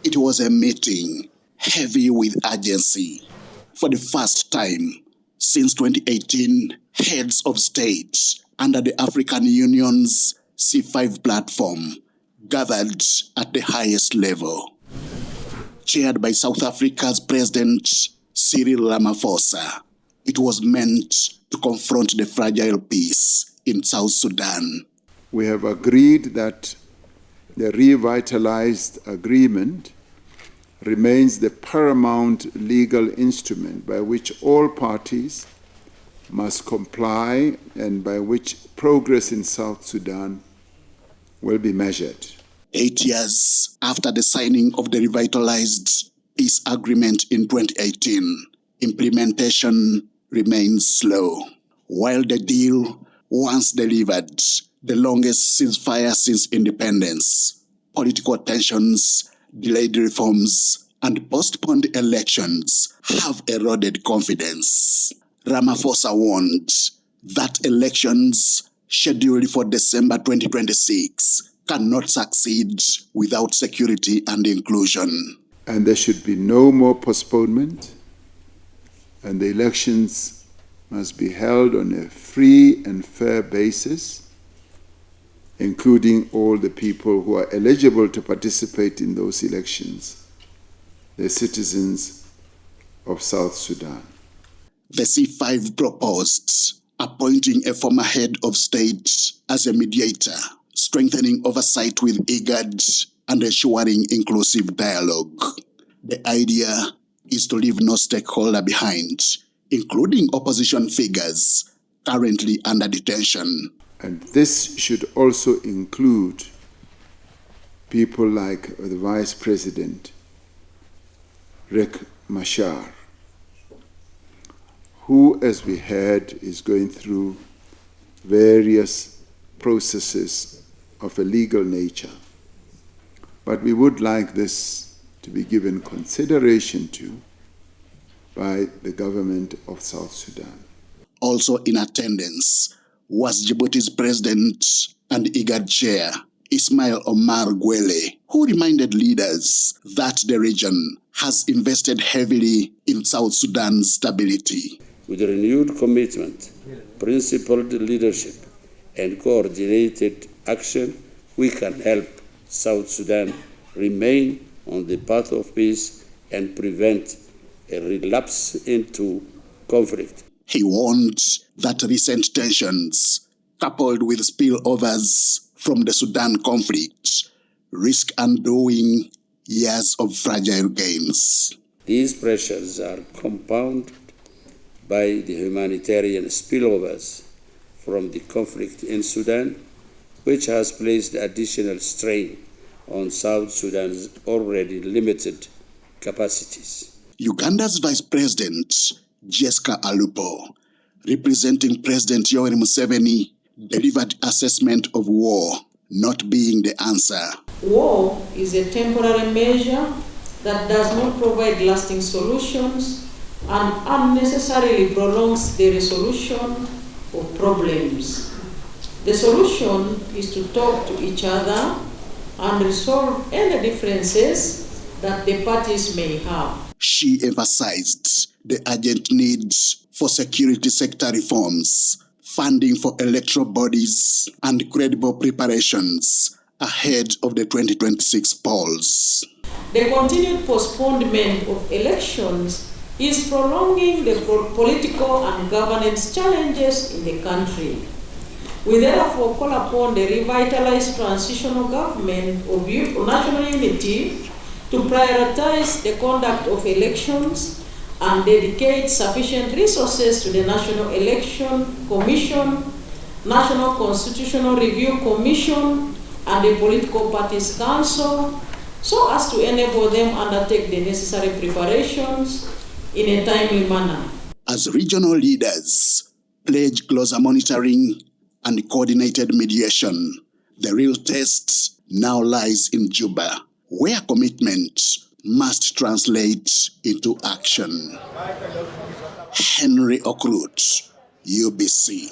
It was a meeting heavy with urgency. For the first time since 2018, heads of state under the African Union's C5 platform gathered at the highest level. Chaired by South Africa's President Cyril Ramaphosa, it was meant to confront the fragile peace in South Sudan. We have agreed that the revitalized agreement remains the paramount legal instrument by which all parties must comply and by which progress in South Sudan will be measured. 8 years after the signing of the revitalized peace agreement in 2018, implementation remains slow. While the deal once delivered the longest ceasefire since independence, political tensions, delayed reforms, and postponed elections have eroded confidence. Ramaphosa warned that elections scheduled for December 2026 cannot succeed without security and inclusion. And there should be no more postponement, and the elections must be held on a free and fair basis, including all the people who are eligible to participate in those elections, the citizens of South Sudan. The C5 proposed appointing a former head of state as a mediator, strengthening oversight with IGAD, and ensuring inclusive dialogue. The idea is to leave no stakeholder behind, including opposition figures currently under detention. And this should also include people like the Vice President, Riek Machar, who, as we heard, is going through various processes of a legal nature. But we would like this to be given consideration to by the government of South Sudan. Also in attendance was Djibouti's president and IGAD chair, Ismail Omar Gwele, who reminded leaders that the region has invested heavily in South Sudan's stability. With renewed commitment, principled leadership, and coordinated action, we can help South Sudan remain on the path of peace and prevent a relapse into conflict. He warned that recent tensions, coupled with spillovers from the Sudan conflict, risk undoing years of fragile gains. These pressures are compounded by the humanitarian spillovers from the conflict in Sudan, which has placed additional strain on South Sudan's already limited capacities. Uganda's Vice President, Jessica Alupo, representing President Yoweri Museveni, delivered assessment of war not being the answer. War is a temporary measure that does not provide lasting solutions and unnecessarily prolongs the resolution of problems. The solution is to talk to each other and resolve any differences that the parties may have. She emphasized the urgent need for security sector reforms, funding for electoral bodies, and credible preparations ahead of the 2026 polls. The continued postponement of elections is prolonging the political and governance challenges in the country. We therefore call upon the revitalized transitional government of national unity to prioritize the conduct of elections and dedicate sufficient resources to the National Election Commission, National Constitutional Review Commission, and the Political Parties Council, so as to enable them undertake the necessary preparations in a timely manner. As regional leaders pledge closer monitoring and coordinated mediation, the real test now lies in Juba, where commitment must translate into action. Henry Okrut, UBC.